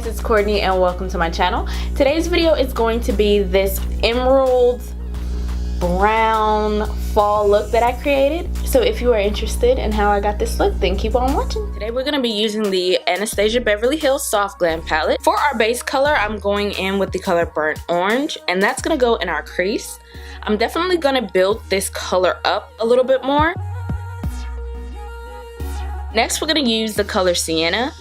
guys, it's Courtney and welcome to my channel. Today's video is going to be this emerald brown fall look that I created. So if you are interested in how I got this look, then keep on watching. Today we're going to be using the Anastasia Beverly Hills Soft Glam palette. For our base color, I'm going in with the color Burnt Orange, and that's going to go in our crease. I'm definitely going to build this color up a little bit more. Next, we're going to use the color Sienna.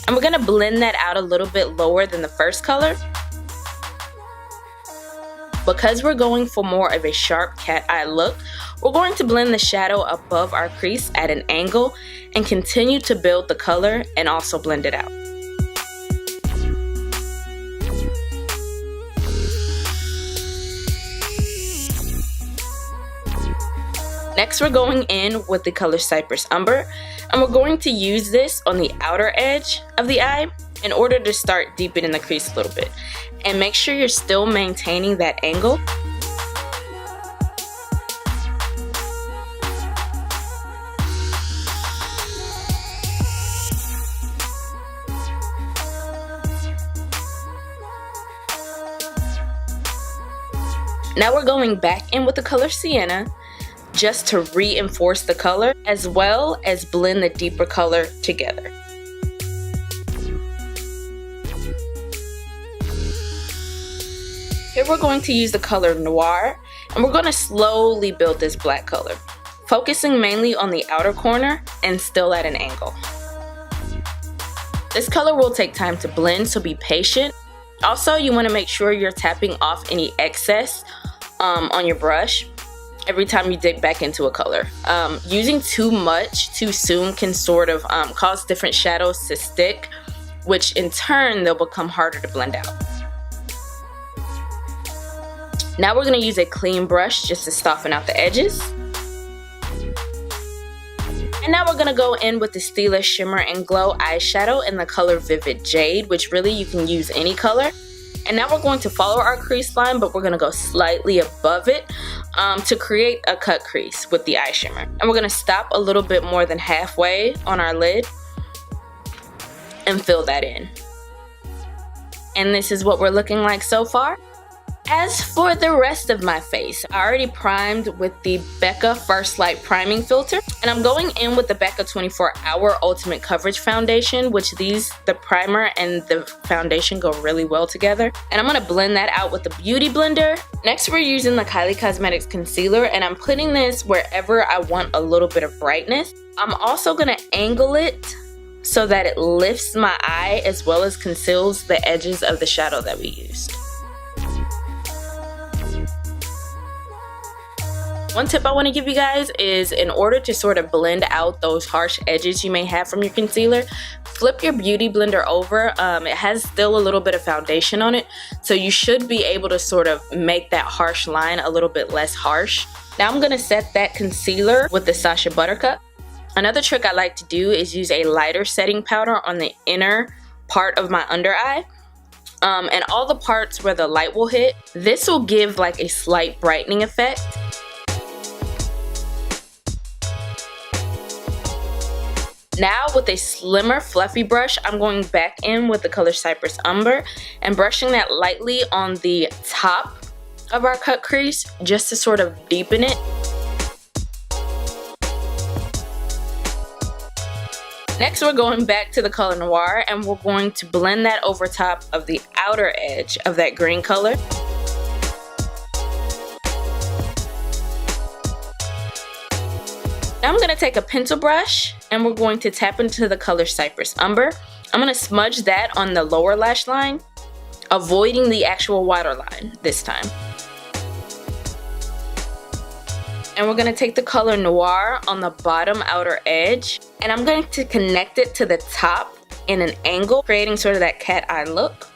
And we're going to blend that out a little bit lower than the first color. Because we're going for more of a sharp cat eye look, we're going to blend the shadow above our crease at an angle and continue to build the color and also blend it out. Next, we're going in with the color Cypress Umber, and we're going to use this on the outer edge of the eye in order to start deepening the crease a little bit. And make sure you're still maintaining that angle. Now we're going back in with the color Sienna, just to reinforce the color as well as blend the deeper color together. Here we're going to use the color Noir, and we're going to slowly build this black color, focusing mainly on the outer corner and still at an angle. This color will take time to blend, so be patient. Also, you want to make sure you're tapping off any excess on your brush every time you dig back into a color. Using too much too soon can sort of cause different shadows to stick, which in turn they'll become harder to blend out. Now we're going to use a clean brush just to soften out the edges. And now we're going to go in with the Stila Shimmer and Glow eyeshadow in the color Vivid Jade, which really you can use any color. And now we're going to follow our crease line, but we're going to go slightly above it to create a cut crease with the eye shimmer. And we're going to stop a little bit more than halfway on our lid and fill that in. And this is what we're looking like so far. As for the rest of my face, I already primed with the Becca First Light Priming Filter. And I'm going in with the Becca 24-Hour Ultimate Coverage Foundation, which the primer and the foundation go really well together. And I'm going to blend that out with the Beauty Blender. Next, we're using the Kylie Cosmetics Concealer, and I'm putting this wherever I want a little bit of brightness. I'm also going to angle it so that it lifts my eye as well as conceals the edges of the shadow that we used. One tip I want to give you guys is, in order to sort of blend out those harsh edges you may have from your concealer, flip your Beauty Blender over. It has still a little bit of foundation on it, so you should be able to sort of make that harsh line a little bit less harsh. Now I'm going to set that concealer with the Sacha Buttercup. Another trick I like to do is use a lighter setting powder on the inner part of my under eye. And all the parts where the light will hit. This will give like a slight brightening effect. Now with a slimmer fluffy brush, I'm going back in with the color Cypress Umber and brushing that lightly on the top of our cut crease just to sort of deepen it. Next, we're going back to the color Noir, and we're going to blend that over top of the outer edge of that green color. Now I'm going to take a pencil brush and we're going to tap into the color Cypress Umber. I'm going to smudge that on the lower lash line, avoiding the actual waterline this time. And we're going to take the color Noir on the bottom outer edge, and I'm going to connect it to the top in an angle, creating sort of that cat eye look.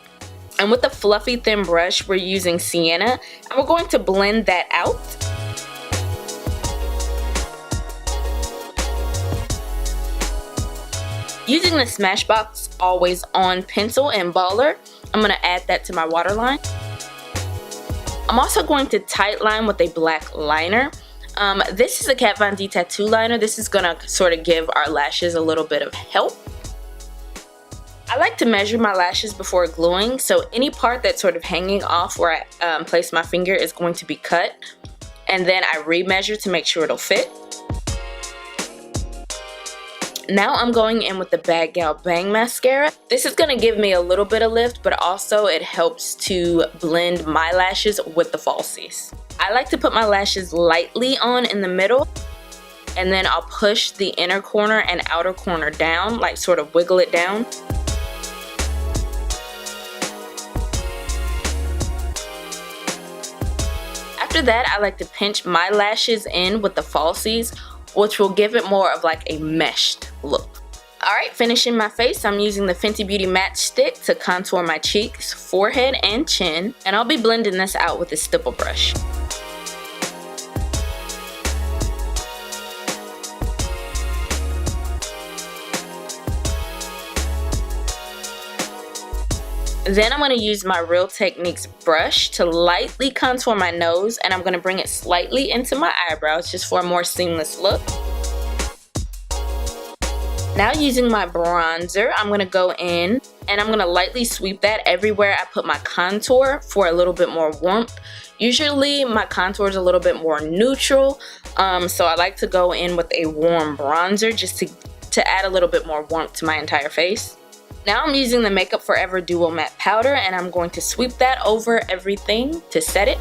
And with the fluffy thin brush, we're using Sienna, and we're going to blend that out. Using the Smashbox Always On pencil and baller, I'm going to add that to my waterline. I'm also going to tight line with a black liner. This is a Kat Von D tattoo liner. This is going to sort of give our lashes a little bit of help. I like to measure my lashes before gluing, so any part that's sort of hanging off where I place my finger is going to be cut, and then I re-measure to make sure it'll fit. Now I'm going in with the Bad Gal Bang Mascara. This is going to give me a little bit of lift, but also it helps to blend my lashes with the falsies. I like to put my lashes lightly on in the middle, and then I'll push the inner corner and outer corner down, like sort of wiggle it down. After that, I like to pinch my lashes in with the falsies, which will give it more of like a meshed look. Alright, finishing my face, I'm using the Fenty Beauty Match Stick to contour my cheeks, forehead, and chin, and I'll be blending this out with a stipple brush. Then I'm going to use my Real Techniques brush to lightly contour my nose, and I'm going to bring it slightly into my eyebrows just for a more seamless look. Now using my bronzer, I'm going to go in and I'm going to lightly sweep that everywhere I put my contour for a little bit more warmth. Usually my contour is a little bit more neutral, so I like to go in with a warm bronzer just to add a little bit more warmth to my entire face. Now I'm using the Makeup Forever Duo Matte Powder, and I'm going to sweep that over everything to set it.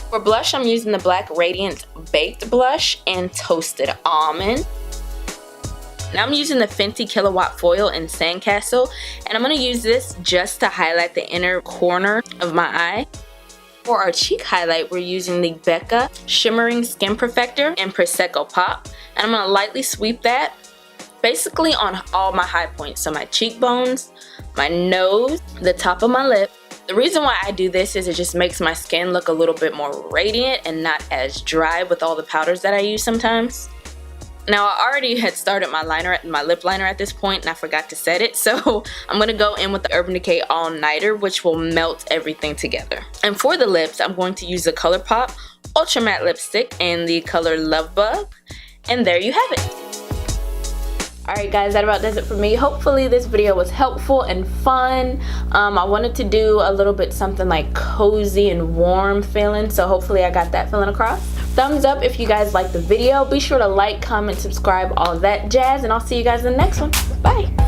For blush, I'm using the Black Radiance Baked Blush and Toasted Almond. Now I'm using the Fenty Killawatt Foil in Sandcastle, and I'm going to use this just to highlight the inner corner of my eye. For our cheek highlight, we're using the Becca Shimmering Skin Perfector in Prosecco Pop, and I'm going to lightly sweep that basically on all my high points, so my cheekbones, my nose, the top of my lip. The reason why I do this is it just makes my skin look a little bit more radiant and not as dry with all the powders that I use sometimes. Now I already had started my lip liner at this point, and I forgot to set it, so I'm going to go in with the Urban Decay All Nighter, which will melt everything together. And for the lips, I'm going to use the ColourPop Ultra Matte Lipstick in the color Love Bug, and there you have it. Alright guys, that about does it for me. Hopefully this video was helpful and fun. I wanted to do a little bit something like cozy and warm feeling, so hopefully I got that feeling across. Thumbs up if you guys liked the video. Be sure to like, comment, subscribe, all that jazz, and I'll see you guys in the next one. Bye!